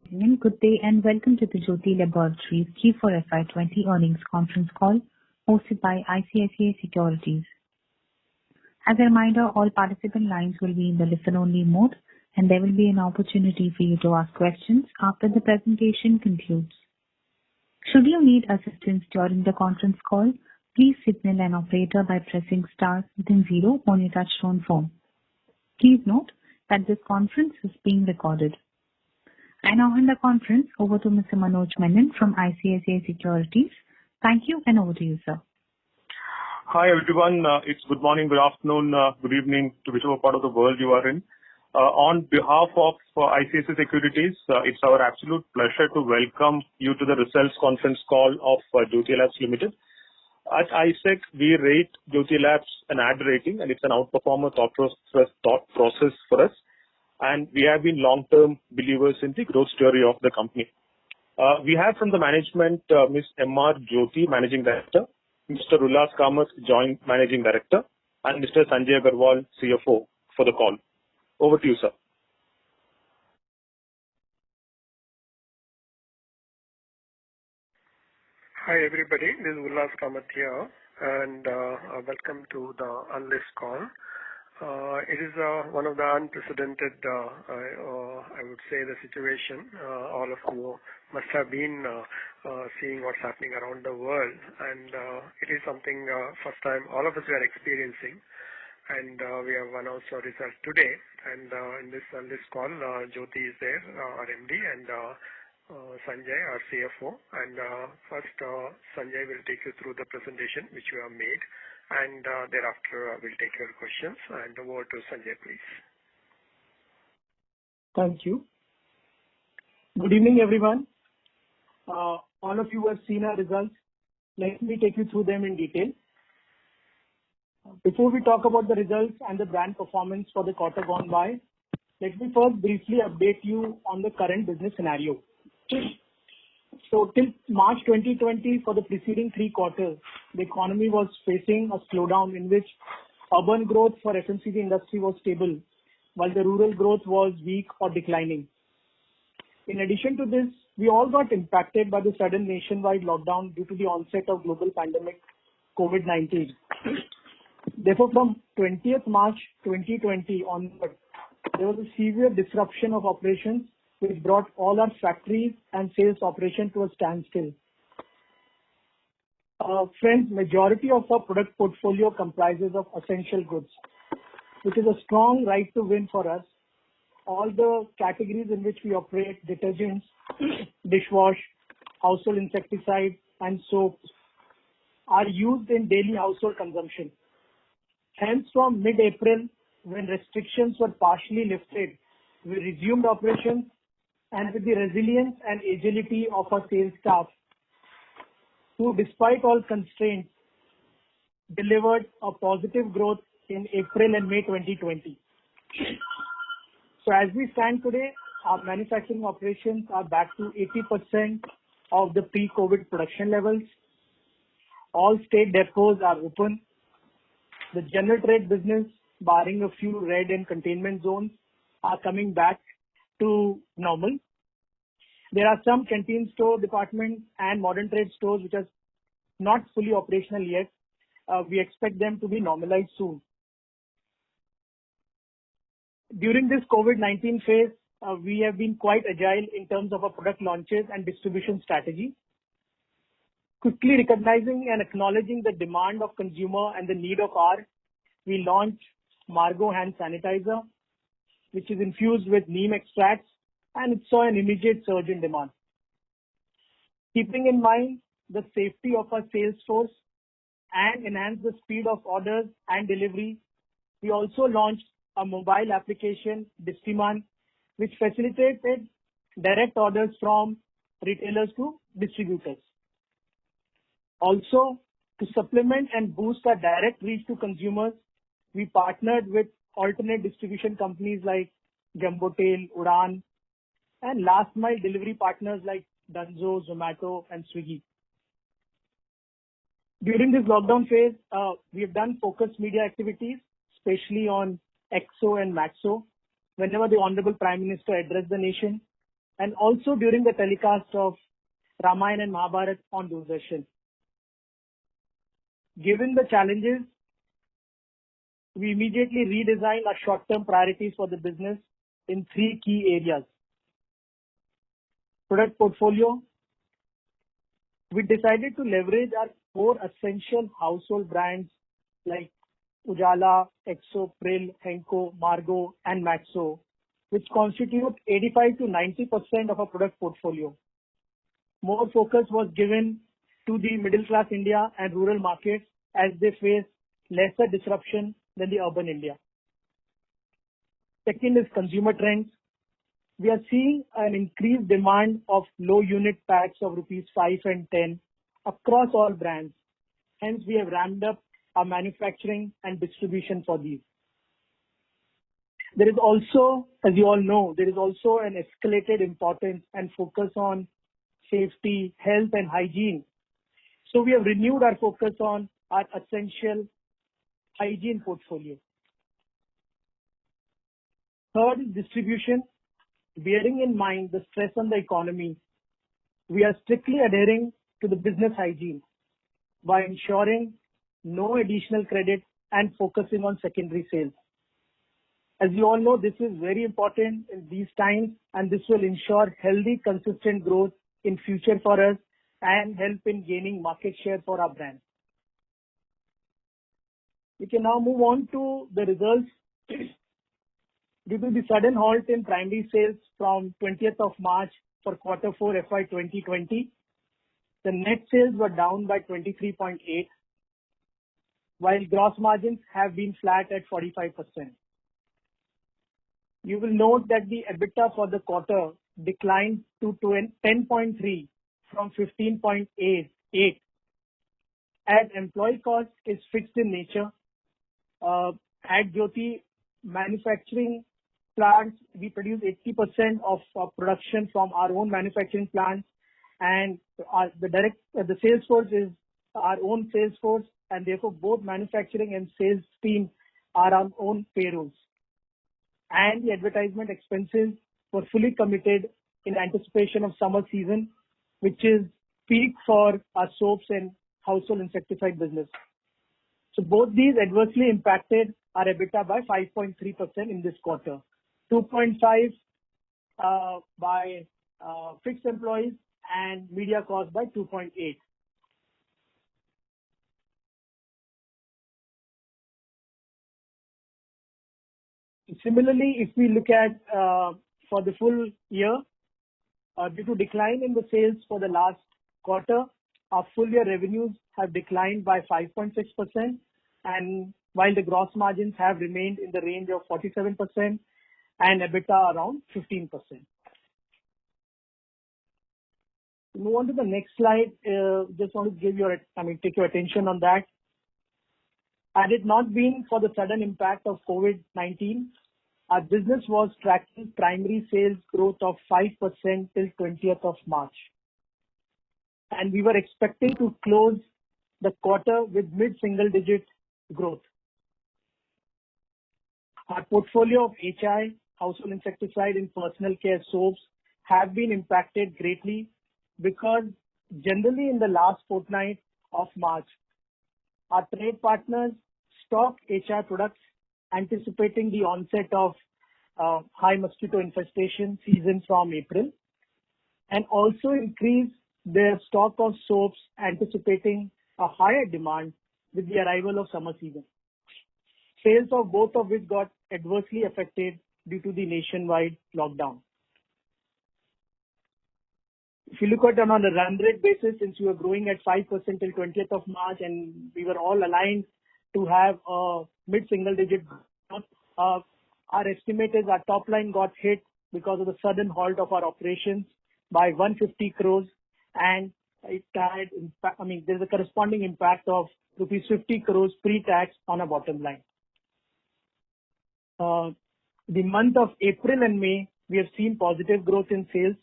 Good day, and welcome to the Jyothy Laboratories Q4 FY20 earnings conference call hosted by ICICI Securities. As a reminder, all participant lines will be in the listen-only mode, and there will be an opportunity for you to ask questions after the presentation concludes. Should you need assistance during the conference call, please signal an operator by pressing star then 0 on your touchtone phone. Please note that this conference is being recorded. I now hand the conference over to Mr. Manoj Menon from ICICI Securities. Thank you, and over to you, sir. Hi, everyone. It's good morning, good afternoon, good evening to whichever part of the world you are in. On behalf of ICICI Securities, it's our absolute pleasure to welcome you to the results conference call of Jyothy Labs Limited. At ISEC, we rate Jyothy Labs an ad rating, and it's an outperformer thought process for us. And we have been long-term believers in the growth story of the company. We have from the management Ms. M.R. Jyothy, Managing Director, Mr. Ullas Kamath, Joint Managing Director, and Mr. Sanjay Agarwal, CFO, for the call. Over to you, sir. Hi, everybody. This is Ullas Kamath here, and welcome to the analyst call. It is one of the unprecedented, I would say, the situation. All of you must have been seeing what's happening around the world, and it is something first time all of us are experiencing. And we have announced our results today. And in this call, Jyothy is there, our MD, and Sanjay, our CFO. And first, Sanjay will take you through the presentation which we have made. And thereafter, we'll take your questions. And over to Sanjay, please. Thank you. Good evening, everyone. All of you have seen our results. Let me take you through them in detail. Before we talk about the results and the brand performance for the quarter gone by, let me first briefly update you on the current business scenario. So till March 2020, for the preceding 3 quarters, the economy was facing a slowdown in which urban growth for FMCG industry was stable, while the rural growth was weak or declining. In addition to this, we all got impacted by the sudden nationwide lockdown due to the onset of global pandemic COVID-19. Therefore, from 20th March 2020 onward, there was a severe disruption of operations which brought all our factories and sales operation to a standstill. Friends, majority of our product portfolio comprises of essential goods, which is a strong right to win for us. All the categories in which we operate, detergents, dishwash, household insecticide, and soaps, are used in daily household consumption. Hence, from mid-April, when restrictions were partially lifted, we resumed operations, and with the resilience and agility of our sales staff, who, despite all constraints, delivered a positive growth in April and May 2020. So as we stand today, our manufacturing operations are back to 80% of the pre-COVID production levels. All state depots are open. The general trade business, barring a few red and containment zones, are coming back to normal. There are some canteen store departments and modern trade stores which are not fully operational yet. We expect them to be normalized soon. During this COVID-19 phase, we have been quite agile in terms of our product launches and distribution strategy. Quickly recognizing and acknowledging the demand of consumer and the need of hour, we launched Margo hand sanitizer, which is infused with neem extracts, and it saw an immediate surge in demand. Keeping in mind the safety of our sales force and enhance the speed of orders and delivery, we also launched a mobile application, Distriman, which facilitated direct orders from retailers to distributors. Also, to supplement and boost our direct reach to consumers, we partnered with alternate distribution companies like Jumbo Tail, Udaan, and last mile delivery partners like Dunzo, Zomato, and Swiggy. During this lockdown phase, we have done focused media activities, especially on EXO and Maxo, whenever the Honorable Prime Minister addressed the nation. and also during the telecast of Ramayana and Mahabharata on Doordarshan. Given the challenges, we immediately redesigned our short-term priorities for the business in three key areas. Product portfolio. We decided to leverage our core essential household brands like Ujala, Exo, Pril, Henko, Margo, and Maxo, which constitute 85 to 90% of our product portfolio. More focus was given to the middle class India and rural markets as they face lesser disruption than the urban India. Second is consumer trends. We are seeing an increased demand of low unit packs of rupees 5 and 10 across all brands. Hence, we have ramped up our manufacturing and distribution for these. There is also, as you all know, there is also an escalated importance and focus on safety, health and hygiene. So we have renewed our focus on our essential hygiene portfolio. Third is distribution. Bearing in mind the stress on the economy, we are strictly adhering to the business hygiene by ensuring no additional credit and focusing on secondary sales. As you all know, this is very important in these times, and this will ensure healthy, consistent growth in future for us and help in gaining market share for our brand. We can now move on to the results. Due to the sudden halt in primary sales from 20th of March for quarter 4 FY 2020, the net sales were down by 23.8, while gross margins have been flat at 45%. You will note that the EBITDA for the quarter declined to 10.3 from 15.8, as employee cost is fixed in nature. At Jyoti manufacturing plants, we produce 80% of our production from our own manufacturing plants, and the sales force is our own sales force, and therefore both manufacturing and sales team are our own payrolls. And the advertisement expenses were fully committed in anticipation of summer season, which is peak for our soaps and household insecticide business. So both these adversely impacted our EBITDA by 5.3% in this quarter. 2.5 by fixed employees and media cost by 2.8. Similarly, if we look at for the full year, due to decline in the sales for the last quarter, our full year revenues have declined by 5.6%, and while the gross margins have remained in the range of 47% and EBITDA around 15%. Move on to the next slide. Just want to give take your attention on that. Had it not been for the sudden impact of COVID-19, our business was tracking primary sales growth of 5% till 20th of March. And we were expecting to close the quarter with mid-single digit growth. Our portfolio of HI, household insecticide and personal care soaps have been impacted greatly because generally in the last fortnight of March, our trade partners stocked HI products anticipating the onset of high mosquito infestation season from April, and also increased their stock of soaps anticipating a higher demand with the arrival of summer season. Sales of both of which got adversely affected due to the nationwide lockdown. If you look at it on a run rate basis, since we were growing at 5% till 20th of March and we were all aligned to have a mid-single digit growth, our estimate is our top line got hit because of the sudden halt of our operations by 150 crores, and it had, there's a corresponding impact of rupees 50 crores pre-tax on our bottom line. The month of April and May, we have seen positive growth in sales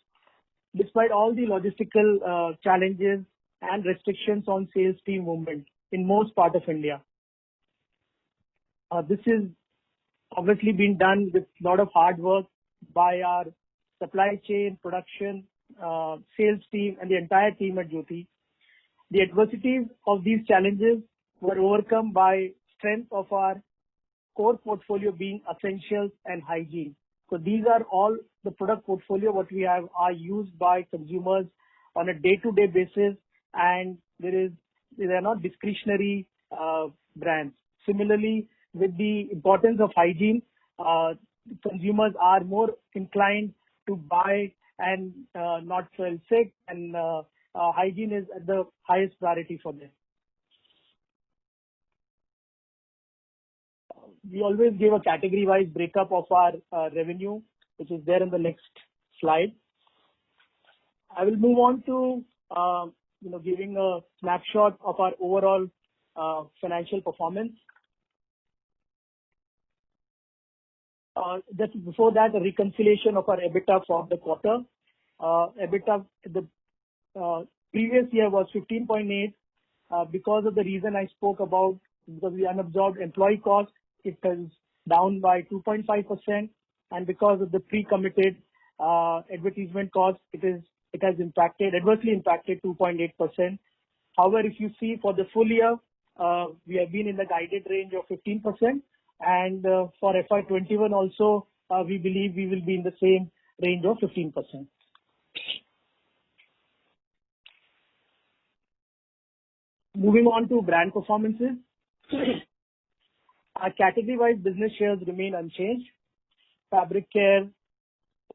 despite all the logistical challenges and restrictions on sales team movement in most part of India. This is obviously been done with a lot of hard work by our supply chain, production, sales team, and the entire team at Jyoti. The adversities of these challenges were overcome by strength of our core portfolio being essentials and hygiene. So these are all the product portfolio what we have are used by consumers on a day-to-day basis, and they are not discretionary brands. Similarly, with the importance of hygiene, consumers are more inclined to buy and not feel sick, and hygiene is at the highest priority for them. We always give a category-wise breakup of our revenue, which is there in the next slide. I will move on to giving a snapshot of our overall financial performance. Just before that, a reconciliation of our EBITDA for the quarter. EBITDA the previous year was 15.8 because of the reason I spoke about, because the unabsorbed employee cost, it is down by 2.5%, and because of the pre-committed advertisement cost, it has adversely impacted 2.8%. However, if you see for the full year, we have been in the guided range of 15%, and for FY21 also, we believe we will be in the same range of 15%. Moving on to brand performances. Our category-wise business shares remain unchanged. Fabric care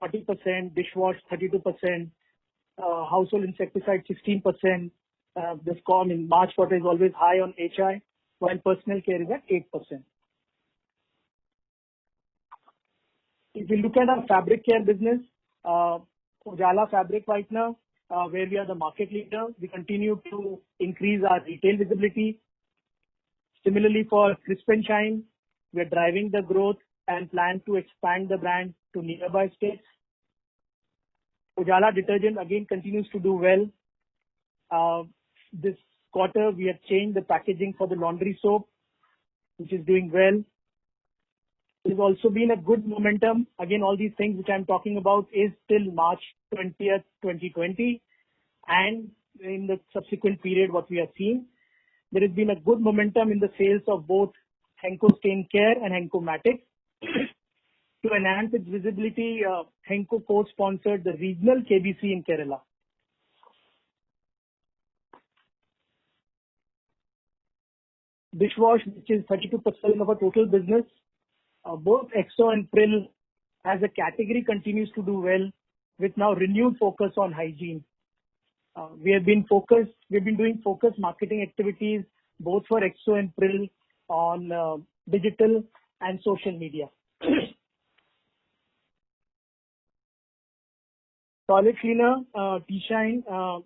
40%, dishwash 32%, household insecticide 16%. This column in March quarter is always high on HI, while personal care is at 8%. If you look at our fabric care business, Ujala Fabric Whitener, where we are the market leader, we continue to increase our retail visibility. Similarly, for Crisp and Shine, we are driving the growth and plan to expand the brand to nearby states. Ujala detergent again continues to do well. This quarter, we have changed the packaging for the laundry soap, which is doing well. There's also been a good momentum. Again, all these things which I'm talking about is till March 20th, 2020, and in the subsequent period, what we are seeing. There has been a good momentum in the sales of both Henko Stain Care and Henko Matic. To enhance its visibility, Henko co-sponsored the regional KBC in Kerala. Dishwash, which is 32% of our total business, both Exo and Pril as a category continues to do well with now renewed focus on hygiene. We have been doing focused marketing activities both for Exo and Pril on digital and social media. Toilet cleaner, T-Shine,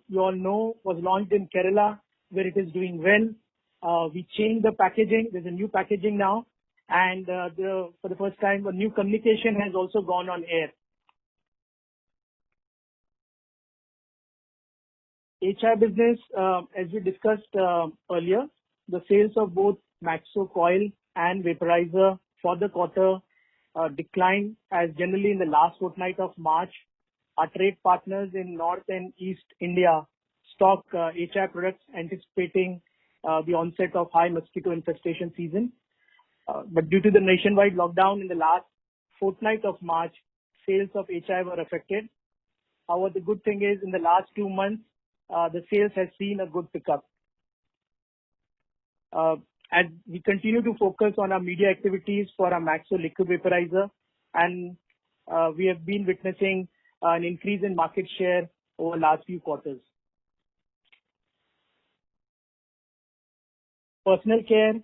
you all know, was launched in Kerala, where it is doing well. We changed the packaging. There's a new packaging now, and for the first time, a new communication has also gone on air. HI business, as we discussed earlier, the sales of both Maxo Coil and Vaporizer for the quarter declined, as generally in the last fortnight of March, our trade partners in North and East India stock HI products anticipating the onset of high mosquito infestation season. But due to the nationwide lockdown in the last fortnight of March, sales of HI were affected. However, the good thing is in the last 2 months, the sales has seen a good pickup. And we continue to focus on our media activities for our Maxo liquid vaporizer, and we have been witnessing an increase in market share over the last few quarters. Personal care.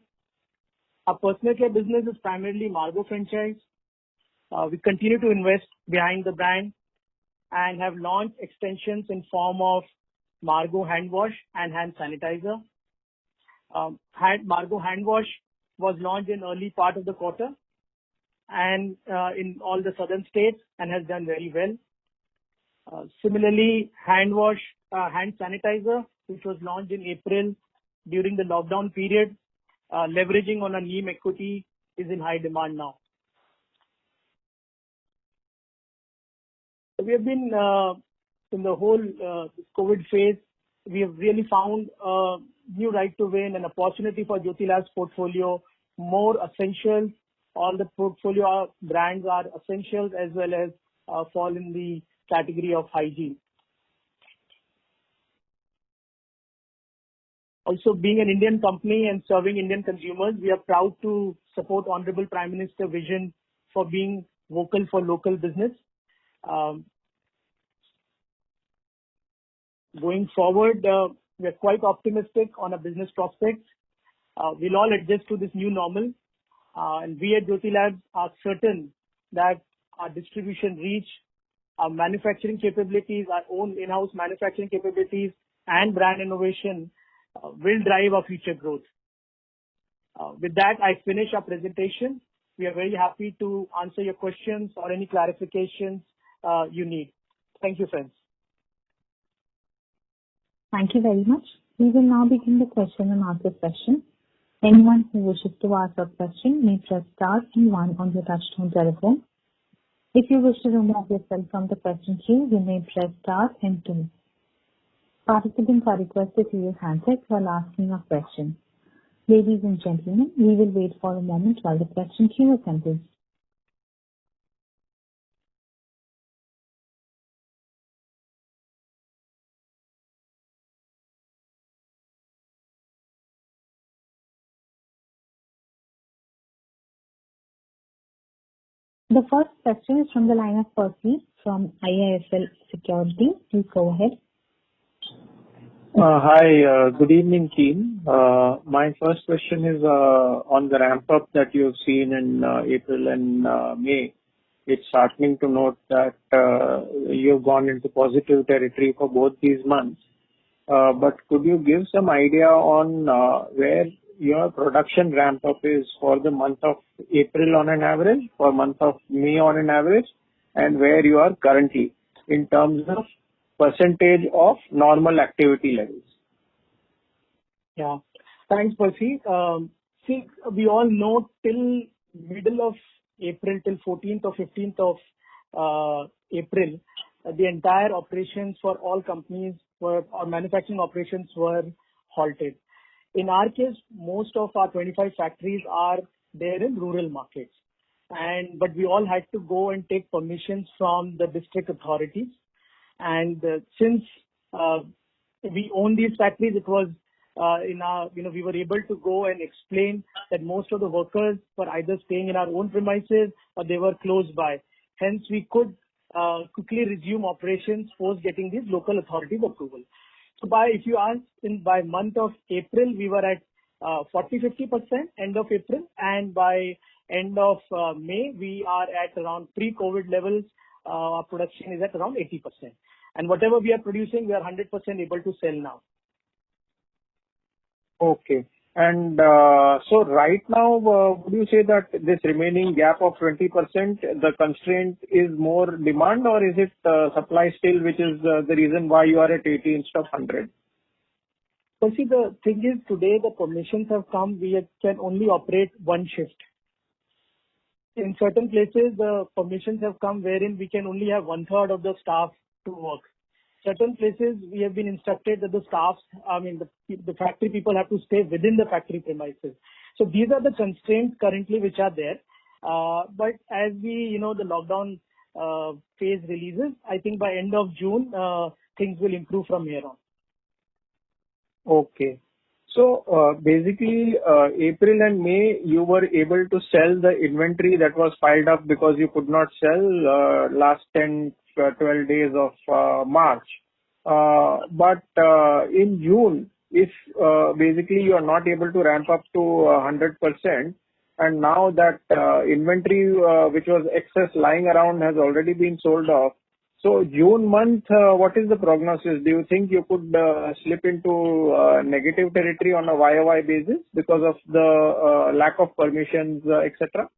Our personal care business is primarily Margo franchise. We continue to invest behind the brand and have launched extensions in form of Margo hand wash and hand sanitizer. Margo hand wash was launched in early part of the quarter and in all the southern states and has done very well. Similarly, hand sanitizer, which was launched in April during the lockdown period, leveraging on a Neem equity, is in high demand now. We have been in the whole COVID phase, we have really found a new right to win, an opportunity for Jyothy Labs portfolio, more essentials. All the portfolio brands are essentials as well as fall in the category of hygiene. Also, being an Indian company and serving Indian consumers, we are proud to support Honorable Prime Minister vision for being vocal for local business. Going forward, we are quite optimistic on our business prospects. We'll all adjust to this new normal, and we at Jyothy Labs are certain that our distribution reach, our manufacturing capabilities, our own in-house manufacturing capabilities, and brand innovation will drive our future growth. With that, I finish our presentation. We are very happy to answer your questions or any clarifications you need. Thank you, friends. Thank you very much. We will now begin the question and answer session. Anyone who wishes to ask a question may press star and one on your touchtone telephone. If you wish to remove yourself from the question queue, you may press star and two. Participants are requested to use handsets while asking a question. Ladies and gentlemen, we will wait for a moment while the question queue assembles. The first question is from the line of Percy from IIFL Securities. Please go ahead. Hi, good evening, team. My first question is on the ramp-up that you've seen in April and May. It's heartening to note that you've gone into positive territory for both these months. But could you give some idea on where your production ramp-up is for the month of April on an average, for month of May on an average, and where you are currently in terms of percentage of normal activity levels? Yeah. Thanks, Percy. See, we all know till middle of April, till 14th or 15th of April, the entire operations for all companies or manufacturing operations were halted. In our case, most of our 25 factories are there in rural markets. But we all had to go and take permissions from the district authorities. And since we own these factories, it was we were able to go and explain that most of the workers were either staying in our own premises or they were close by. Hence, we could quickly resume operations post getting these local authorities approval. So if you ask, by month of April, we were at 40-50% end of April, and by end of May, we are at around pre-COVID levels. Our production is at around 80%. And whatever we are producing, we are 100% able to sell now. Okay. And so right now, would you say that this remaining gap of 20%, the constraint is more demand, or is it supply still, which is the reason why you are at 80 instead of 100? Well, see, the thing is, today the permissions have come, we can only operate one shift. In certain places, the permissions have come wherein we can only have 1/3 of the staff to work. Certain places, we have been instructed that the factory people have to stay within the factory premises. So these are the constraints currently which are there. But as the lockdown phase releases, I think by end of June, things will improve from here on. Okay. So basically, April and May, you were able to sell the inventory that was piled up because you could not sell last 10-12 days of March. But in June, if basically you are not able to ramp up to 100%, and now that inventory which was excess lying around has already been sold off, so June month, what is the prognosis? Do you think you could slip into negative territory on a YOY basis because of the lack of permissions, etc.?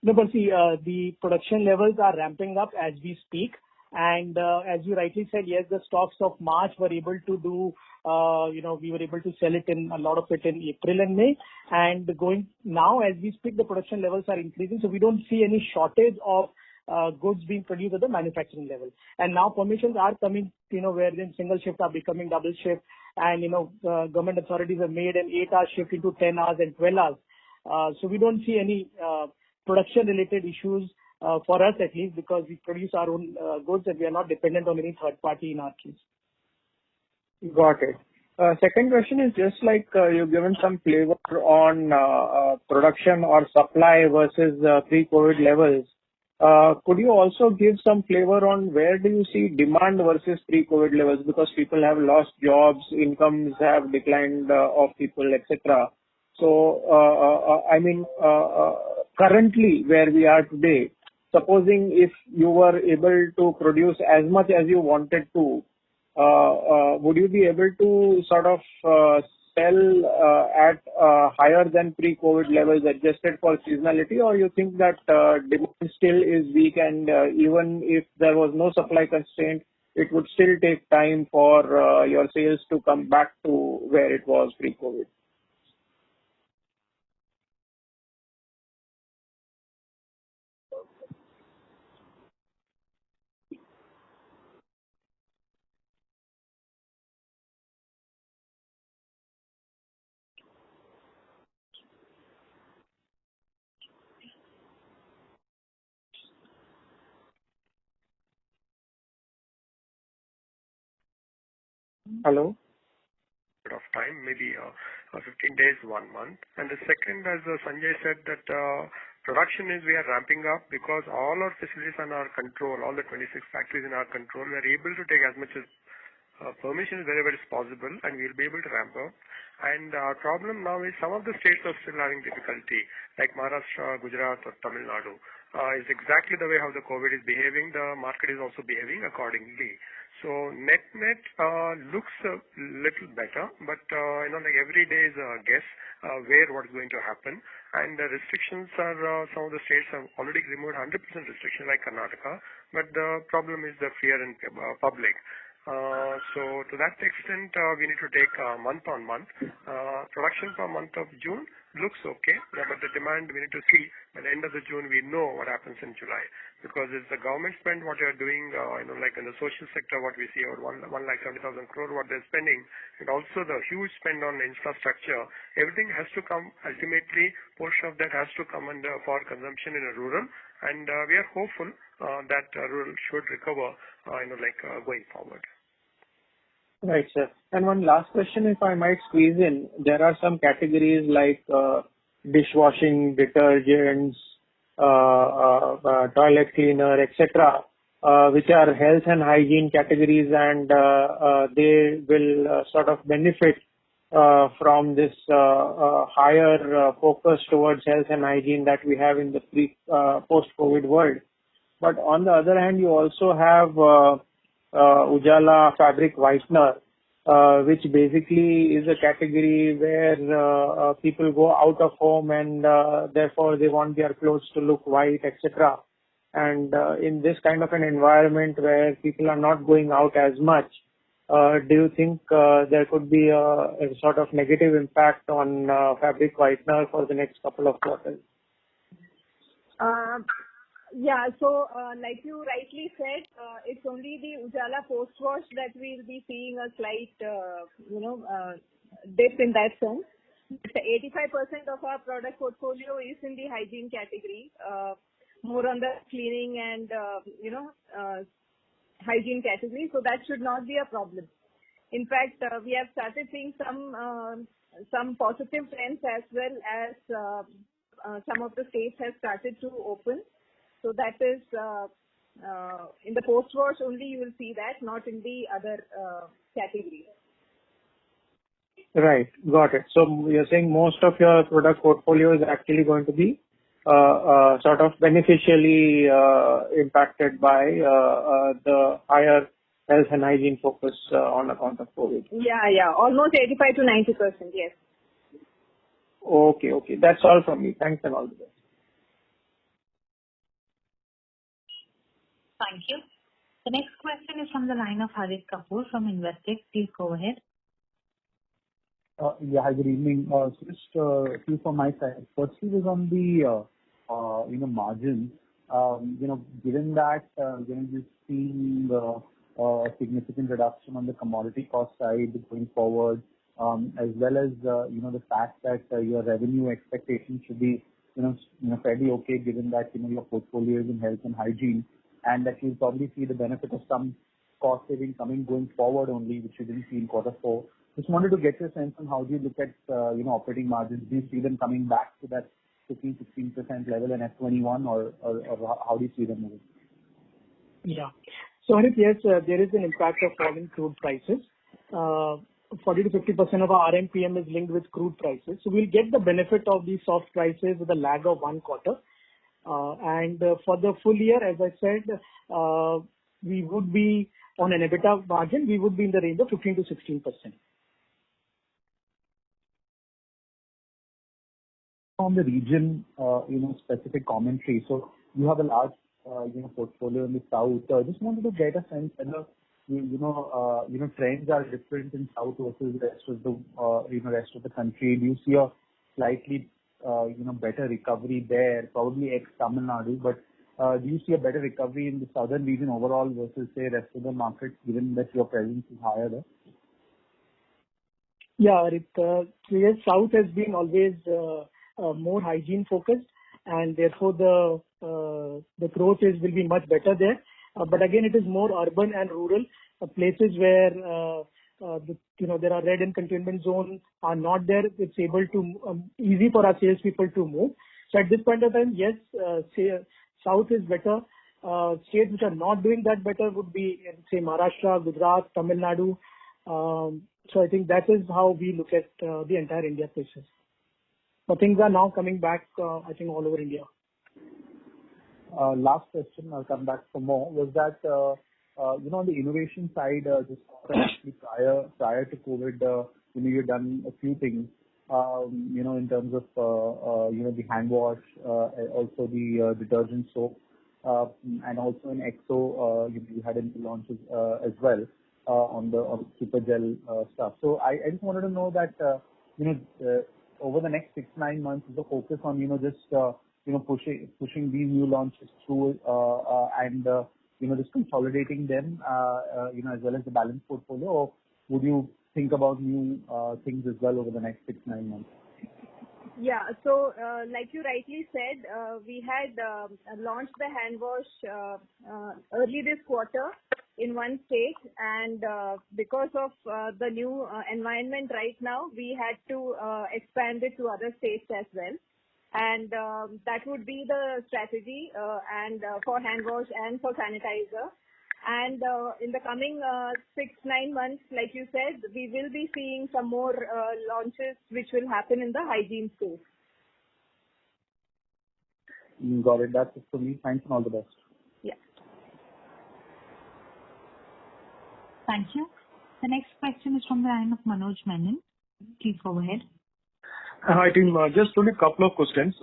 No, but see, the production levels are ramping up as we speak. And as you rightly said, yes, the stocks of March were able to do, we were able to sell it in a lot of it in April and May. And going now, as we speak, the production levels are increasing. So we don't see any shortage of goods being produced at the manufacturing level. And now permissions are coming, wherein single shift are becoming double shift, and government authorities have made an 8-hour shift into 10 hours and 12 hours. So we don't see any production related issues for us, at least, because we produce our own goods and we are not dependent on any third party in our case. Got it. Second question is just like you've given some flavor on production or supply versus pre-COVID levels. Could you also give some flavor on where do you see demand versus pre-COVID levels? Because people have lost jobs, incomes have declined of people, etc. So, currently where we are today, supposing if you were able to produce as much as you wanted to, would you be able to sort of sell at higher than pre-COVID levels adjusted for seasonality, or you think that demand still is weak and even if there was no supply constraint, it would still take time for your sales to come back to where it was pre-COVID? Hello? Of time, maybe 15 days, 1 month. And the second, as Sanjay said, that production is we are ramping up because all our facilities are in our control, all the 26 factories in our control. We are able to take as much as permission wherever is possible, and we'll be able to ramp up. And our problem now is some of the states are still having difficulty, like Maharashtra, Gujarat, or Tamil Nadu. Is exactly the way how the COVID is behaving. The market is also behaving accordingly. So net looks a little better, but like every day is a guess where what is going to happen. And the restrictions are some of the states have already removed 100% restriction like Karnataka, but the problem is the fear in public. So to that extent, we need to take month on month. Production for month of June looks okay, but the demand we need to see by the end of the June. We know what happens in July, because it's the government spend what they are doing, like in the social sector, what we see over 1,70,000 crore what they're spending, and also the huge spend on infrastructure. Everything has to come ultimately. Portion of that has to come under for consumption in a rural, and we are hopeful that rural should recover, going forward. Right, sir. And one last question, if I might squeeze in. There are some categories like dishwashing, detergents, toilet cleaner, etc., which are health and hygiene categories, and they will sort of benefit from this higher focus towards health and hygiene that we have in the post-COVID world. But on the other hand, you also have Ujala fabric whitener, which basically is a category where people go out of home and therefore they want their clothes to look white, etc. And in this kind of an environment where people are not going out as much, do you think there could be a sort of negative impact on fabric whitener for the next couple of quarters? Yeah, so like you rightly said, it's only the Ujala post-wash that we'll be seeing a slight, dip in that sense. 85% of our product portfolio is in the hygiene category, more on the cleaning and, hygiene category, so that should not be a problem. In fact, we have started seeing some positive trends as well as some of the states have started to open. So that is in the post-wash only you will see that, not in the other categories. Right, got it. So you're saying most of your product portfolio is actually going to be sort of beneficially impacted by the higher health and hygiene focus on account of COVID. Yeah, almost 85 to 90%, yes. Okay. That's all from me. Thanks and all the best. Thank you. The next question is from the line of Harit Kapoor from Investec. Please go ahead. Hi, good evening. Just a few from my side. Firstly is on the margins. Given that, you've seen a significant reduction on the commodity cost side going forward, as well as, the fact that your revenue expectations should be, fairly okay, given that, your portfolio is in health and hygiene, and that you'll probably see the benefit of some cost saving coming going forward only, which you didn't see in quarter four. Just wanted to get your sense on how do you look at, operating margins. Do you see them coming back to that 15%-16% level in F21, or how do you see them moving? Yeah. So, Harit, yes, there is an impact of falling crude prices. 40 to 50% of our RMPM is linked with crude prices. So we'll get the benefit of these soft prices with a lag of 1 quarter. And for the full year, as I said, we would be on an EBITDA margin, we would be in the range of 15 to 16%. On the region, specific commentary. So you have a large, portfolio in the south. Just wanted to get a sense whether, trends are different in south versus the rest of the country. Do you see a slightly, better recovery there, probably ex Tamil Nadu, but do you see a better recovery in the southern region overall versus, say, rest of the markets, given that your presence is higher there? Yeah, Harit. Yes, south has been always more hygiene focused, and therefore the growth will be much better there. But again, it is more urban and rural places where there are red and containment zones are not there. It's able to easy for our salespeople to move. So at this point of time, yes, south is better. States which are not doing that better would be in, say, Maharashtra, Gujarat, Tamil Nadu. So I think that is how we look at the entire India places. But things are now coming back, I think, all over India. Last question, I'll come back for more, was that, on the innovation side, just actually prior to COVID, you've done a few things, in terms of, the hand wash, also the detergent soap, and also in Exo, you had any launches as well on the super gel stuff. So I just wanted to know that, over the next 6-9 months, is the focus on, pushing these new launches through, and, just consolidating them, as well as the balanced portfolio, or would you think about new things as well over the next 6-9 months? Yeah. So, like you rightly said, we had launched the hand wash early this quarter in one state, and because of the new environment right now, we had to expand it to other states as well. And that would be the strategy, and for hand wash and for sanitizer. And in the coming 6-9 months, like you said, we will be seeing some more launches which will happen in the hygiene space. Got it. That's it for me. Thanks and all the best. Yeah. Thank you. The next question is from the line of Manoj Menon. Please go ahead. Hi, team. Just only a couple of questions.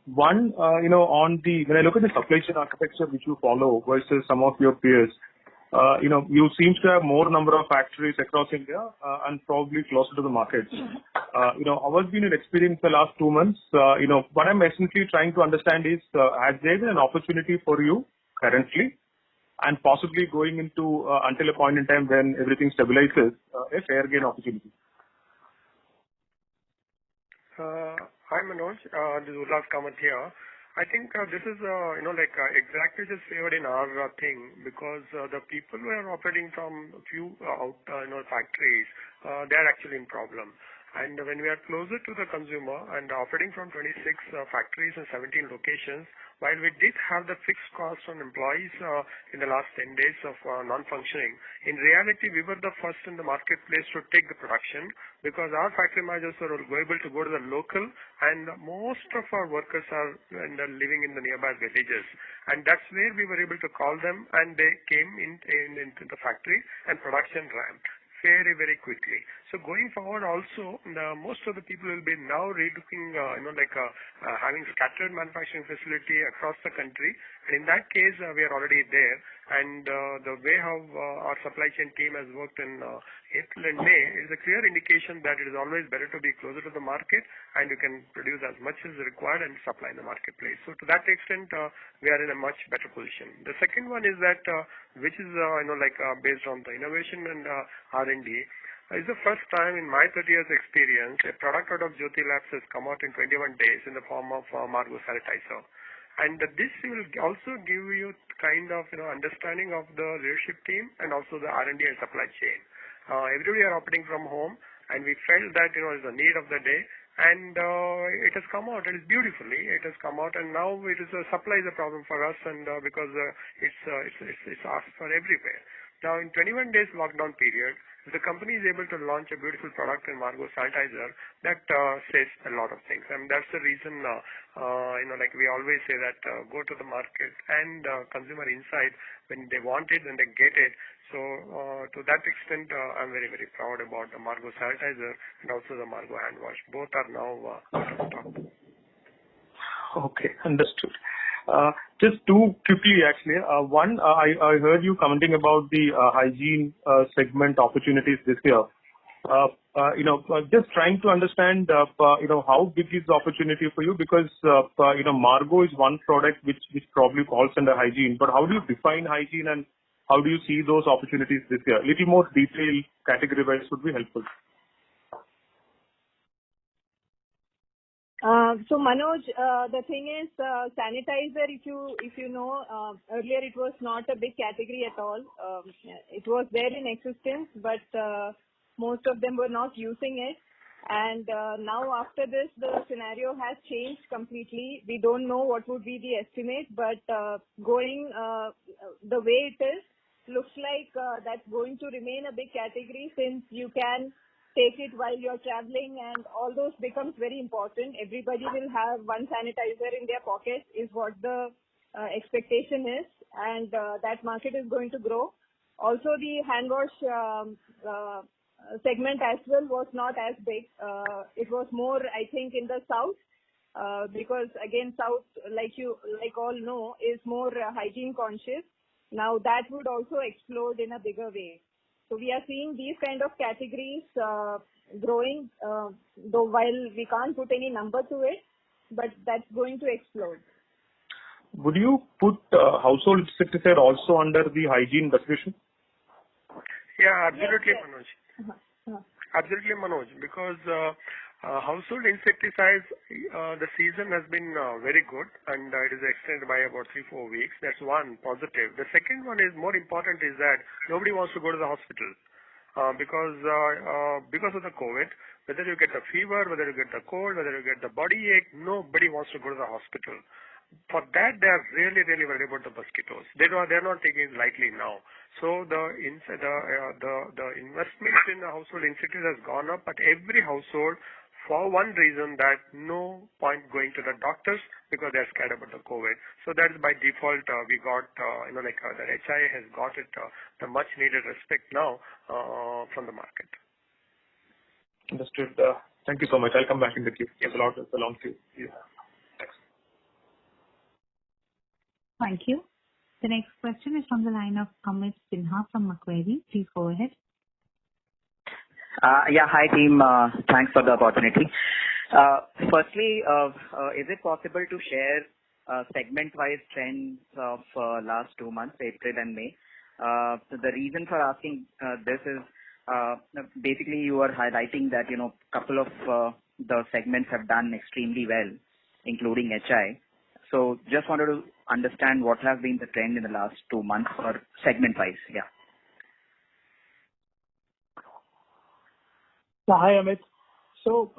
One, when I look at the supply chain architecture which you follow versus some of your peers, you seem to have more number of factories across India and probably closer to the markets. Ours been an experience the last 2 months. What I'm essentially trying to understand is, has there been an opportunity for you currently and possibly going into until a point in time when everything stabilizes, a fair gain opportunity? Hi Manoj, this is Ullas Kamath here. I think this is exactly just favored in our thing, because the people who are operating from a few factories, they are actually in problem. And when we are closer to the consumer and operating from 26 factories and 17 locations, while we did have the fixed costs on employees in the last 10 days of non-functioning, in reality, we were the first in the marketplace to take the production, because our factory managers were able to go to the local, and most of our workers are living in the nearby villages. And that's where we were able to call them, and they came into the factory, and production ramped very, very quickly. So going forward also, most of the people will be now relooking, having scattered manufacturing facility across the country, And in that case, we are already there. And the way how our supply chain team has worked in April and May is a clear indication that it is always better to be closer to the market, and you can produce as much as required and supply in the marketplace. So to that extent, we are in a much better position. The second one is that, which is based on the innovation and R&D. It's the first time in my 30 years experience, a product out of Jyothy Labs has come out in 21 days in the form of Margo sanitizer. And this will also give you kind of understanding of the leadership team and also the R&D and supply chain. Everybody are operating from home, and we felt that is the need of the day, and it has come out. It is beautifully. It has come out, and now it is supply is a problem for us, and because it's asked for everywhere. Now, in 21 days lockdown period, if the company is able to launch a beautiful product in Margo sanitizer, that says a lot of things. And that's the reason, we always say that go to the market and consumer insight when they want it and they get it. So to that extent, I'm very, very proud about the Margo sanitizer and also the Margo hand wash. Both are now out of stock. Okay, understood. Just two quickly, actually. One, I heard you commenting about the hygiene segment opportunities this year. Just trying to understand, how big is the opportunity for you? Because, Margo is one product which probably falls under hygiene. But how do you define hygiene, and how do you see those opportunities this year? A little more detail, category-wise would be helpful. So Manoj, the thing is, sanitizer, if you know, earlier it was not a big category at all. It was there in existence, but most of them were not using it. And now after this, the scenario has changed completely. We don't know what would be the estimate, but going the way it is, looks like that's going to remain a big category, since you can take it while you're traveling, and all those becomes very important. Everybody will have one sanitizer in their pocket is what the expectation is, and that market is going to grow. Also, the hand wash segment as well was not as big. It was more, I think, in the south, because again, south, like all know, is more hygiene conscious. Now that would also explode in a bigger way. So we are seeing these kind of categories growing, though while we can't put any number to it, but that's going to explode. Would you put household insecticide also under the hygiene definition? Yeah, absolutely, yes. Manoj. Absolutely, Manoj, because household insecticides, the season has been very good, and it is extended by about 3-4 weeks. That's one positive. The second one is more important is that nobody wants to go to the hospital because of the COVID. Whether you get a fever, whether you get the cold, whether you get the body ache, nobody wants to go to the hospital. For that, they are really, really worried about the mosquitoes. They are not taking it lightly now. So the investment in the household insecticides has gone up at every household, for one reason, that no point going to the doctors because they're scared about the COVID. So that's by default we got the HIA has got it the much needed respect now from the market. Understood. Thank you so much. I'll come back in the queue. It's a long queue. Yeah. Thanks. Thank you. The next question is from the line of Amit Sinha from Macquarie. Please go ahead. Hi team. Thanks for the opportunity. Firstly, is it possible to share segment-wise trends of last 2 months, April and May? So the reason for asking this is basically you are highlighting that couple of the segments have done extremely well, including HI. So just wanted to understand what has been the trend in the last 2 months or segment-wise. Yeah. Hi, Amit. So,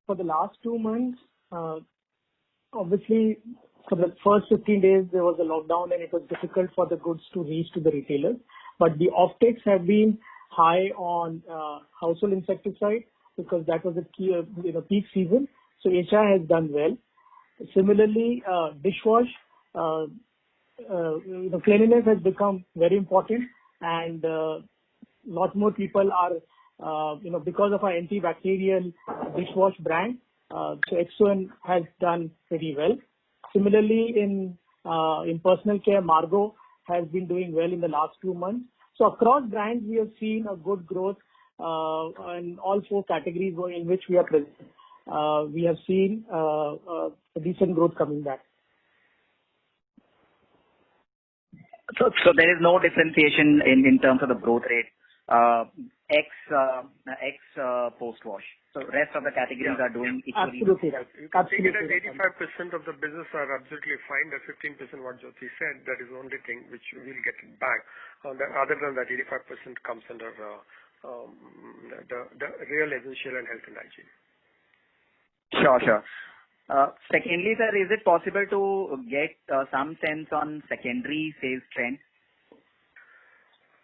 for the last 2 months, obviously, for the first 15 days, there was a lockdown and it was difficult for the goods to reach to the retailers. But the offtakes have been high on household insecticide because that was a key, peak season. So HI has done well. Similarly, dishwash, cleanliness has become very important, and lot more people are because of our antibacterial dishwash brand, so Exxon has done pretty well. Similarly, in In personal care, Margo has been doing well in the last 2 months. So across brands, we have seen a good growth in all 4 categories in which we are present. We have seen a decent growth coming back. So there is no differentiation in terms of the growth rate, post wash. So rest of the categories are doing equally. Absolutely right. You can take it as 85% of the business are absolutely fine. That 15% what Jyoti said, that is the only thing which we'll get it back. Other than that, 85% comes under the real essential and health and hygiene. Sure. Secondly, sir, is it possible to get some sense on secondary sales trends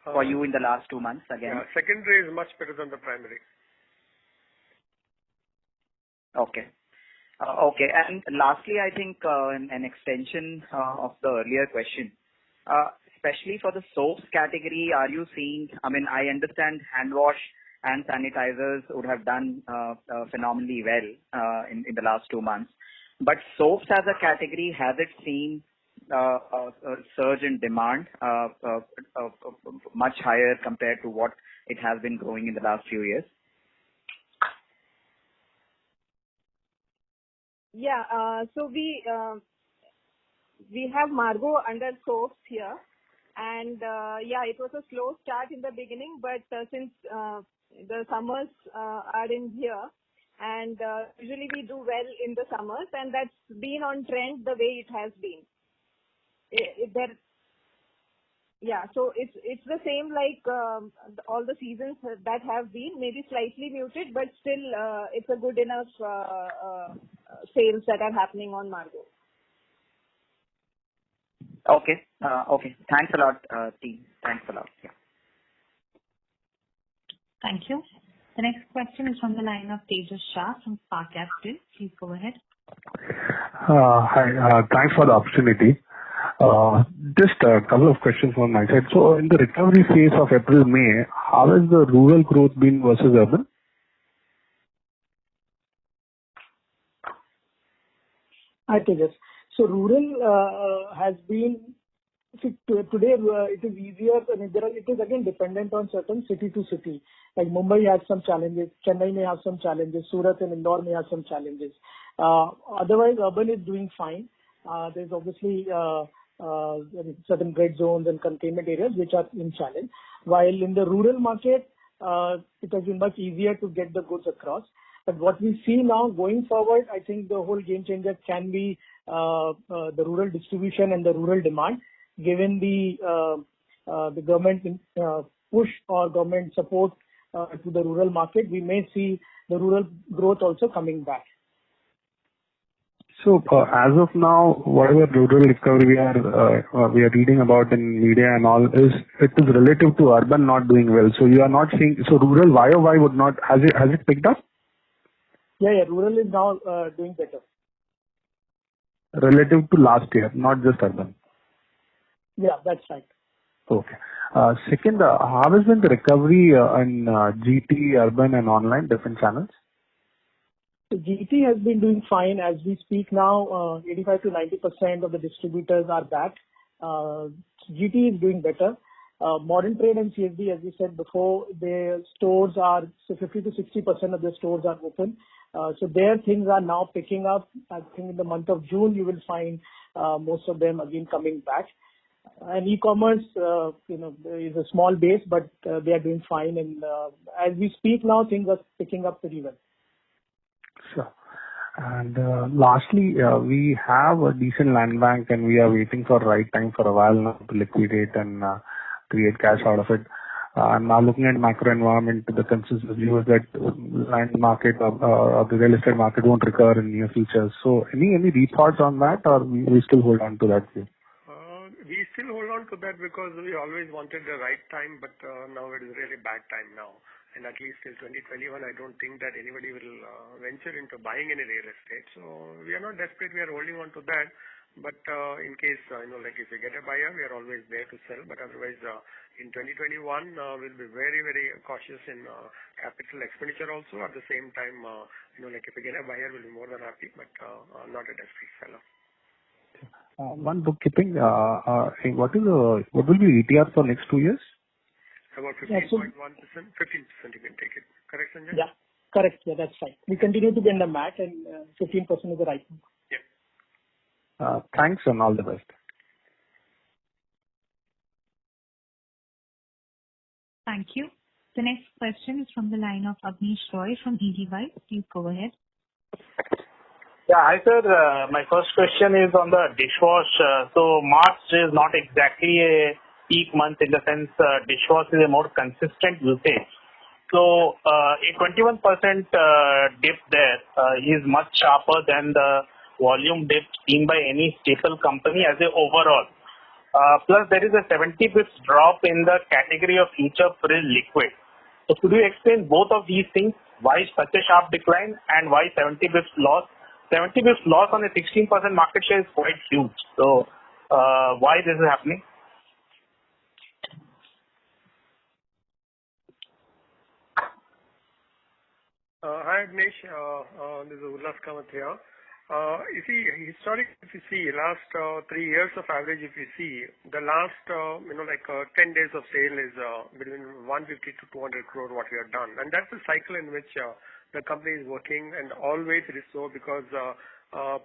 for you in the last 2 months again? Yeah, secondary is much better than the primary. Okay. And lastly, I think an extension of the earlier question, especially for the soaps category, are you seeing, I understand hand wash and sanitizers would have done phenomenally well in the last 2 months. But soaps as a category, has it seen a surge in demand much higher compared to what it has been growing in the last few years? Yeah, so we have Margo under soaps here, and it was a slow start in the beginning, but since the summers are in here, and usually we do well in the summers, and that's been on trend the way it has been. So it's the same like all the seasons that have been, maybe slightly muted, but still it's a good enough sales that are happening on Margo. Okay. Thanks a lot, team. Thanks a lot. Yeah. Thank you. The next question is from the line of Tejas Shah from Spark Capital. Please go ahead. Hi. Thanks for the opportunity. Just a couple of questions from my side. So in the recovery phase of April, May, how has the rural growth been versus urban? Hi, Tejas. So rural has been, today it is easier, and it is again dependent on certain city to city. Like Mumbai has some challenges, Chennai may have some challenges, Surat and Indore may have some challenges. Otherwise, urban is doing fine. There's obviously certain red zones and containment areas which are in challenge. While in the rural market, it has been much easier to get the goods across. But what we see now going forward, I think the whole game changer can be the rural distribution and the rural demand, given the government push or government support to the rural market. We may see the rural growth also coming back. So as of now, whatever rural recovery we are reading about in media and all it is relative to urban not doing well. So you are not seeing, so rural YOY would not, has it picked up? Yeah, rural is now doing better. Relative to last year, not just urban. Yeah, that's right. Okay. Second, how has been the recovery in GT, urban and online, different channels? So GT has been doing fine. As we speak now, 85 to 90% of the distributors are back. GT is doing better. Modern trade and CSD, as we said before, their stores are, so 50 to 60% of the stores are open. So their things are now picking up. I think in the month of June, you will find most of them again coming back. And e-commerce, is a small base, but they are doing fine. And as we speak now, things are picking up pretty well. Sure. And lastly, we have a decent land bank and we are waiting for right time for a while now to liquidate and create cash out of it. Now looking at macro environment, the consensus view is that land market or the real estate market won't recover in near future. So any thoughts on that, or we still hold on to that view? We still hold on to that because we always wanted the right time, but now it is really bad time now. And at least till 2021, I don't think that anybody will venture into buying any real estate. So we are not desperate. We are holding on to that. But in case, if we get a buyer, we are always there to sell. But otherwise, in 2021, we'll be very, very cautious in capital expenditure also. At the same time, if we get a buyer, we'll be more than happy, but not a desperate seller. One bookkeeping. What will be ETR for next 2 years? About 15.1%, 15% you can take it. Correct, Sanjay? Yeah, correct. Yeah, that's right. We continue to be in the MAT and 15% is the right number. Yeah. Thanks and all the best. Thank you. The next question is from the line of Abneesh Roy from Edelweiss. Please go ahead. Yeah, hi sir. My first question is on the dishwash. So March is not exactly a peak month in the sense dishwash is a more consistent usage. So a 21% dip there is much sharper than the volume dip seen by any staple company as a overall. Plus there is a 70 bps drop in the category of future prill liquid. So could you explain both of these things? Why such a sharp decline and why 70 bps loss? 70 bps loss on a 16% market share is quite huge. So why this is happening? Hi Abneesh, this is Ullas Kamath here. You see, historically, if you see last 3 years of average, if you see the last 10 days of sale is between 150 to 200 crore what we have done, and that's the cycle in which the company is working, and always it is so because HI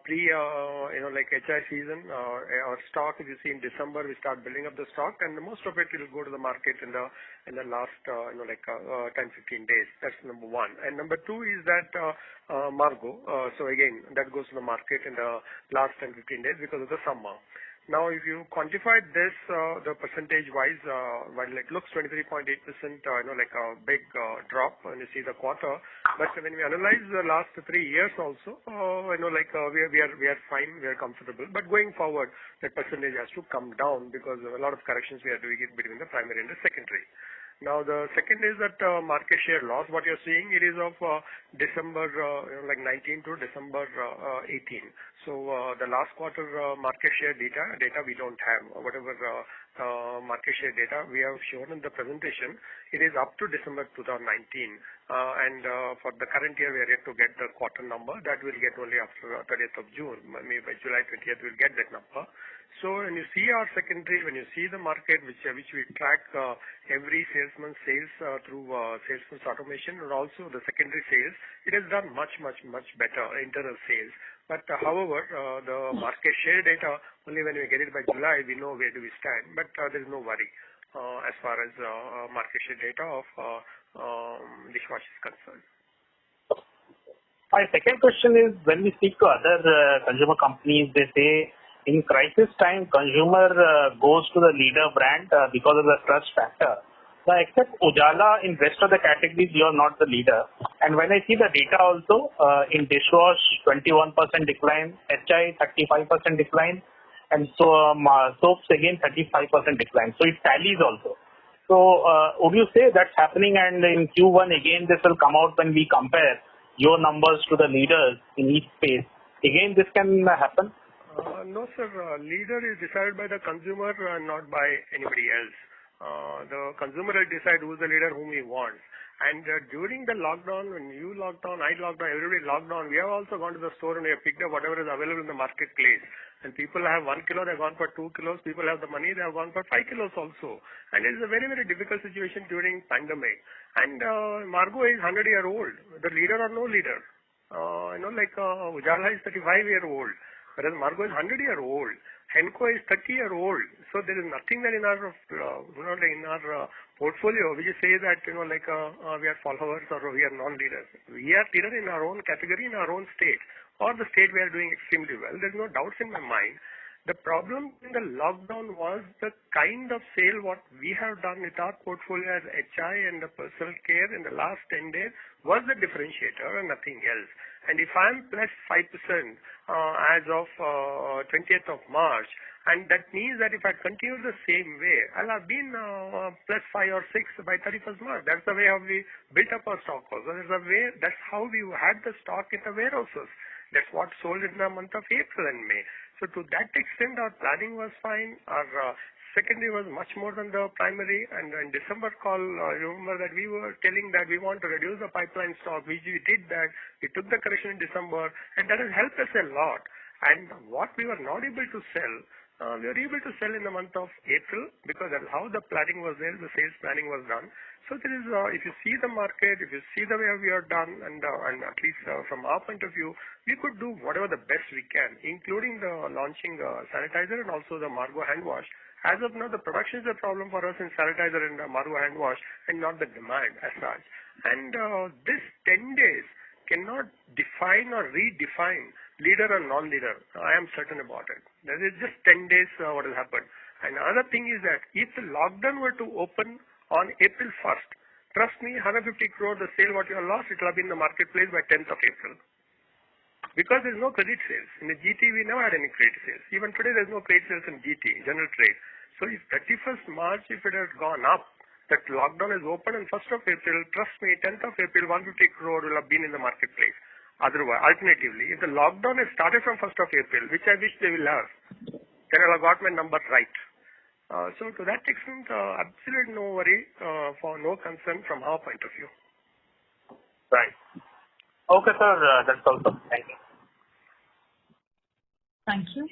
season our stock, if you see in December we start building up the stock, and most of it will go to the market in the last 10-15 days. That's number one. And number two is that Margo. So again, that goes to the market in the last 10-15 days because of the summer. Now, if you quantify this, the percentage-wise, while it looks 23.8%, a big drop when you see the quarter, but when we analyze the last 3 years also, we are fine, we are comfortable. But going forward, that percentage has to come down because a lot of corrections we are doing it between the primary and the secondary. Now, the second is that market share loss. What you're seeing, it is of December 19 to December 18. So the last quarter market share data we don't have. Whatever market share data we have shown in the presentation, it is up to December 2019. And for the current year, we are yet to get the quarter number. That will get only after 30th of June. Maybe by July 20th, we'll get that number. So when you see our secondary, when you see the market, which we track every salesman's sales through salesman's automation, and also the secondary sales, it has done much better internal sales. But however, the market share data, only when we get it by July, we know where do we stand. But there is no worry as far as market share data of dishwash is concerned. My second question is, when we speak to other consumer companies, they say in crisis time, consumer goes to the leader brand because of the trust factor. So except Ujala, in rest of the categories, you are not the leader. And when I see the data also, in dishwash, 21% decline, HI 35% decline, and so soaps again 35% decline. So it tallies also. So would you say that's happening, and in Q1 again this will come out when we compare your numbers to the leaders in each space? Again, this can happen? No, sir. Leader is decided by the consumer, not by anybody else. The consumer will decide who's the leader whom he wants. And during the lockdown, when you locked down, I locked down, everybody locked down, we have also gone to the store and we have picked up whatever is available in the marketplace. And people have 1 kilo, they have gone for 2 kilos. People have the money, they have gone for 5 kilos also. And it is a very difficult situation during pandemic. And Margo is 100-year-old. The leader or no leader. Ujala is 35-year-old. Whereas Margo is 100-year-old. Henko is 30-year-old. So there is nothing that in our portfolio which say that we are followers or we are non-leaders. We are leader in our own category, in our own state, or the state we are doing extremely well. There is no doubts in my mind. The problem in the lockdown was the kind of sale what we have done with our portfolio as HI and the personal care in the last 10 days was the differentiator and nothing else. And if I'm plus 5% as of 20th of March, and that means that if I continue the same way, I'll have been plus 5 or 6 by 31st March. That's the way how we built up our stock also. That's how we had the stock in the warehouses. That's what sold in the month of April and May. So to that extent, our planning was fine. Our secondary was much more than the primary. And in December call, you remember that we were telling that we want to reduce the pipeline stock. We did that. We took the correction in December, and that has helped us a lot. And what we were not able to sell, we were able to sell in the month of April because that's how the planning was there, the sales planning was done. So there is, if you see the market, if you see the way we are done, and at least from our point of view, we could do whatever the best we can, including the launching sanitizer and also the Margo hand wash. As of now, the production is a problem for us in sanitizer and Margo hand wash, and not the demand as such. And this 10 days cannot define or redefine leader or non-leader. I am certain about it. That is just 10 days what will happen. And another thing is that if the lockdown were to open on April 1st, trust me, 150 crore, the sale what you have lost, it will have been in the marketplace by 10th of April. Because there is no credit sales. In the GT, we never had any credit sales. Even today, there is no credit sales in GT, general trade. So if 31st March, if it had gone up, that lockdown is open and 1st of April, trust me, 10th of April, 150 crore will have been in the marketplace. Otherwise, alternatively, if the lockdown has started from 1st of April, which I wish they will have, then I'll have got my number right. So to that extent, absolutely no worry, for no concern from our point of view. Right. Okay, sir. That's all. Thank you. Thank you.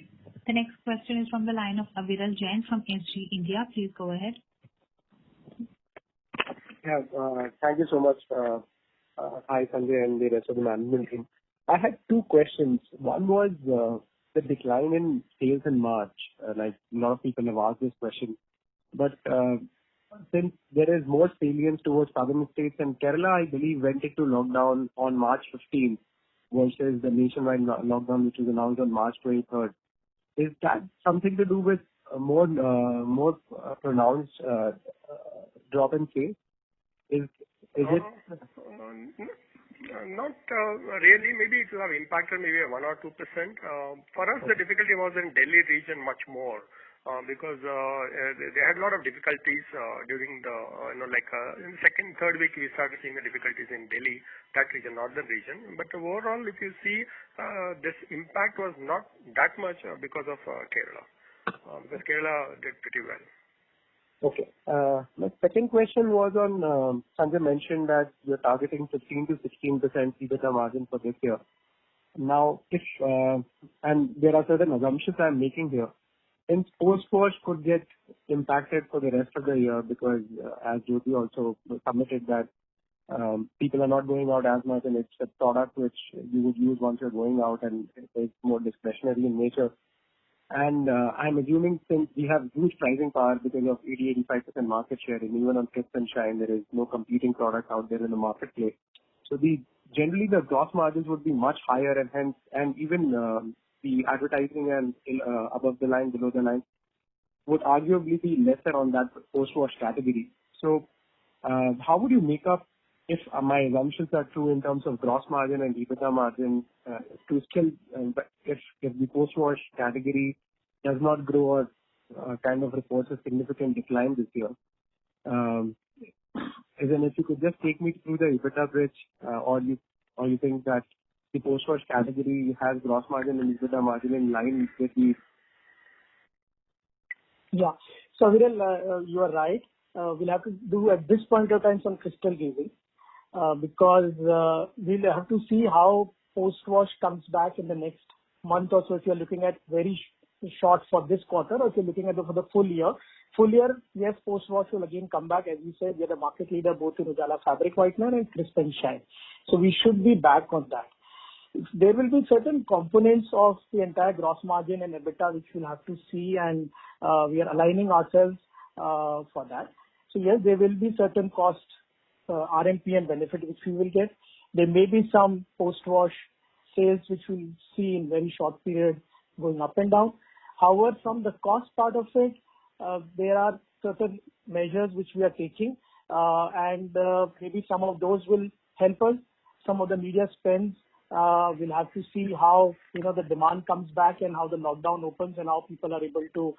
The next question is from the line of Aviral Jain from SG India. Please go ahead. Yeah, thank you so much. Hi, Sanjay and the rest of the management team. I had two questions. One was the decline in sales in March. Like a lot of people have asked this question, but since there is more salience towards southern states, and Kerala, I believe, went into lockdown on March 15th versus the nationwide lockdown which was announced on March 23rd. Is that something to do with a more pronounced drop in sales? Is it? Not really. Maybe it will have impacted maybe 1 or 2%. For us, the difficulty was in Delhi region much more because they had a lot of difficulties during the, in the second, third week, we started seeing the difficulties in Delhi, that region, northern region. But overall, if you see, this impact was not that much because of Kerala. Because Kerala did pretty well. Okay. My second question was on, Sanjay mentioned that you're targeting 15 to 16% EBITDA margin for this year. Now, if, and there are certain assumptions I'm making here, since post-wash could get impacted for the rest of the year because, as Jyoti also submitted that, people are not going out as much and it's a product which you would use once you're going out and it's more discretionary in nature. And I'm assuming since we have huge pricing power because of 80-85% market share, and even on Crisp and Shine, there is no competing product out there in the marketplace. So generally the gross margins would be much higher, and hence, and even the advertising and above the line, below the line would arguably be lesser on that post-wash category. So how would you make up, if my assumptions are true in terms of gross margin and EBITDA margin, to still, if the post-wash category does not grow or kind of reports a significant decline this year? And then if you could just take me through the EBITDA bridge, or you think that the post-wash category has gross margin and EBITDA margin in line with the... Yeah. So Viral, you are right. We'll have to do at this point of time some crystal gazing. Because we'll have to see how post-wash comes back in the next month or so. If you're looking at very short for this quarter, or if you're looking at for the full year. Full year, yes, post-wash will again come back. As you said, we are the market leader both in Ujala Fabric Whitener and Crisp and Shine. So we should be back on that. There will be certain components of the entire gross margin and EBITDA which we'll have to see, and we are aligning ourselves for that. So yes, there will be certain costs, RMPM benefit which we will get. There may be some post-wash sales which we'll see in very short period going up and down. However, from the cost part of it, there are certain measures which we are taking, and maybe some of those will help us. Some of the media spends, we'll have to see how the demand comes back and how the lockdown opens and how people are able to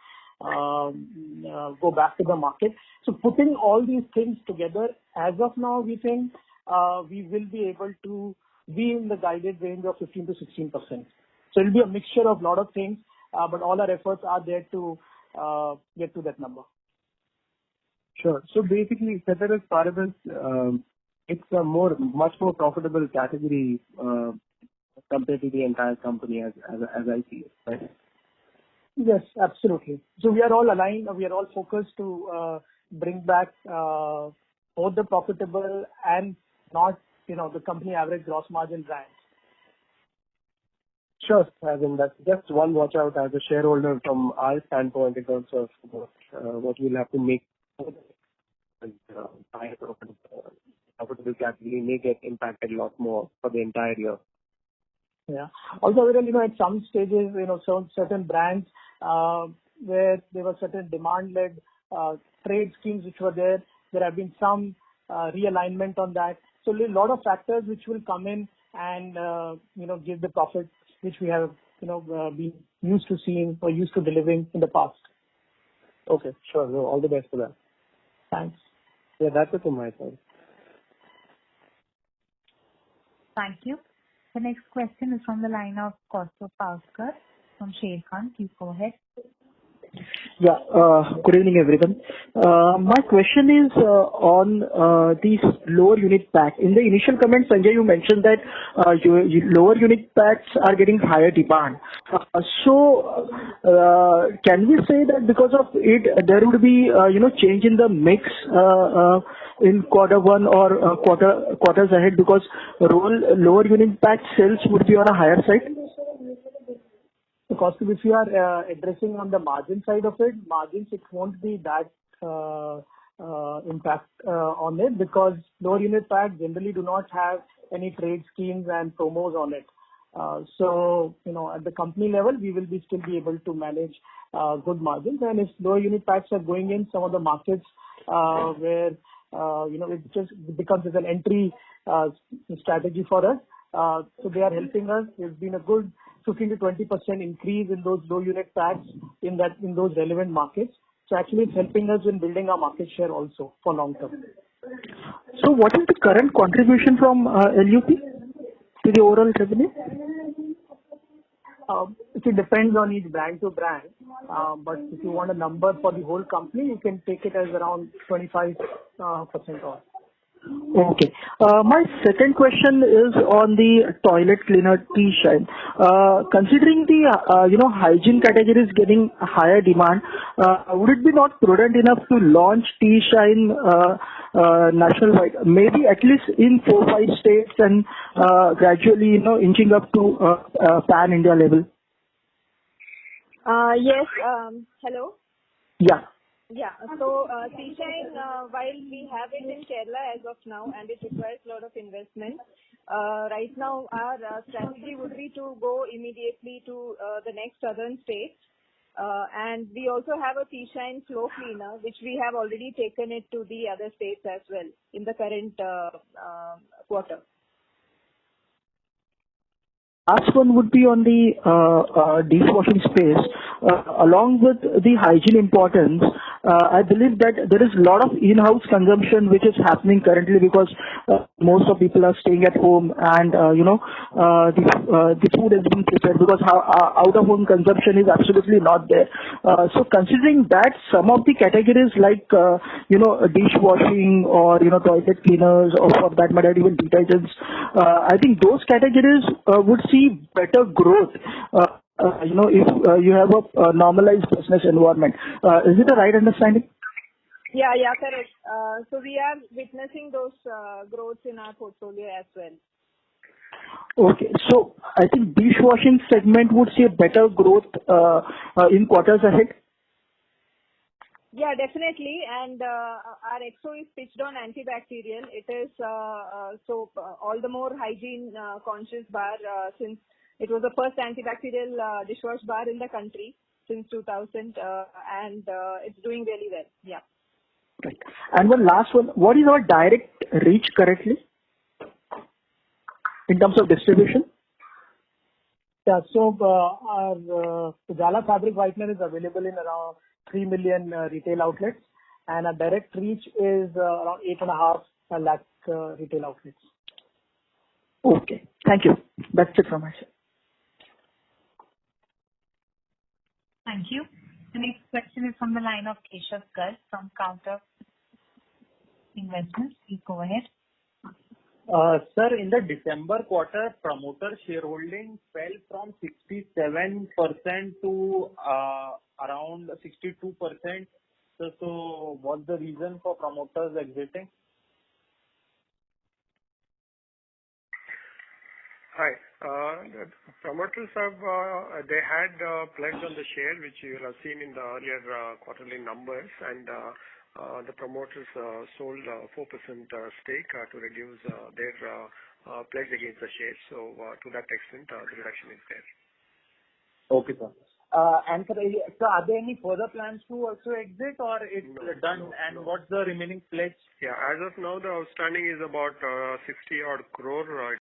go back to the market. So putting all these things together, as of now, we think we will be able to be in the guided range of 15 to 16%. So it'll be a mixture of a lot of things, but all our efforts are there to get to that number. Sure. So basically, ceteris paribus, it's a much more profitable category compared to the entire company as I see it, right? Yes, absolutely. So we are all aligned. We are all focused to bring back both the profitable and not, the company average gross margin brands. Sure. As in that's just one watch out as a shareholder from our standpoint in terms of what we'll have to make higher profitable category may get impacted a lot more for the entire year. Yeah. Also, at some stages, certain brands where there were certain demand-led trade schemes which were there. There have been some realignment on that. So a lot of factors which will come in and give the profit which we have been used to seeing or used to delivering in the past. Okay, sure. No, all the best for that. Thanks. Yeah, that's it from my side. Thank you. The next question is from the line of Kaustubh Pawaskar from Sharekhan. Please go ahead. Yeah. Good evening, everyone. My question is on these lower unit pack. In the initial comment, Sanjay, you mentioned that lower unit packs are getting higher demand. So can we say that because of it, there would be change in the mix in quarter one or quarters ahead because lower unit pack sales would be on a higher side? Because if you are addressing on the margin side of it, margins, it won't be that impact on it because lower unit pack generally do not have any trade schemes and promos on it. So, at the company level, we will still be able to manage good margins. And if lower unit packs are going in some of the markets where, it just becomes as an entry strategy for us. So they are helping us. There's been a good 15 to 20% increase in those low unit packs in those relevant markets. So actually it's helping us in building our market share also for long term. So what is the current contribution from LUP to the overall revenue? It depends on each brand to brand. But if you want a number for the whole company, you can take it as around 25% off. Okay. My second question is on the toilet cleaner T-Shine. Considering the hygiene category is getting higher demand, would it be not prudent enough to launch T-Shine nationwide, maybe at least in 4-5 states and gradually inching up to pan India level? Yes. Hello. Yeah. Yeah. So, T-Shine, while we have it in Kerala as of now, and it requires a lot of investment, right now our strategy would be to go immediately to the next southern states. And we also have a T-Shine floor cleaner, which we have already taken it to the other states as well in the current quarter. Last one would be on the dishwashing space. Along with the hygiene importance, I believe that there is a lot of in-house consumption which is happening currently because most of people are staying at home and the food has been prepared because out-of-home consumption is absolutely not there. So considering that, some of the categories like dishwashing or toilet cleaners or for that matter even detergents, I think those categories would see better growth. If you have a normalized business environment. Is it a right understanding? Yeah, correct. So we are witnessing those growths in our portfolio as well. Okay. So I think dishwashing segment would see a better growth in quarters ahead? Yeah, definitely. And our XO is pitched on antibacterial. It is all the more hygiene conscious bar since it was the first antibacterial dishwash bar in the country since 2000, and it's doing really well. Yeah. Right. And one last one. What is our direct reach currently in terms of distribution? Yeah. So our Ujala fabric whitener is available in around 3 million retail outlets, and our direct reach is around 8.5 lakh retail outlets. Okay. Thank you. That's it from my side. Thank you. The next question is from the line of Keshav Garg from Counter Investments. Please go ahead. Sir, in the December quarter, promoter shareholding fell from 67% to around 62%. So what's the reason for promoters exiting? Hi. The promoters have, they had pledged on the share, which you will have seen in the earlier quarterly numbers, and the promoters sold 4% stake to reduce their pledge against the shares. So to that extent, the reduction is there. Okay, sir. And sir, are there any further plans to also exit, or it's done? And what's the remaining pledge? Yeah, as of now, the outstanding is about 60 odd crore.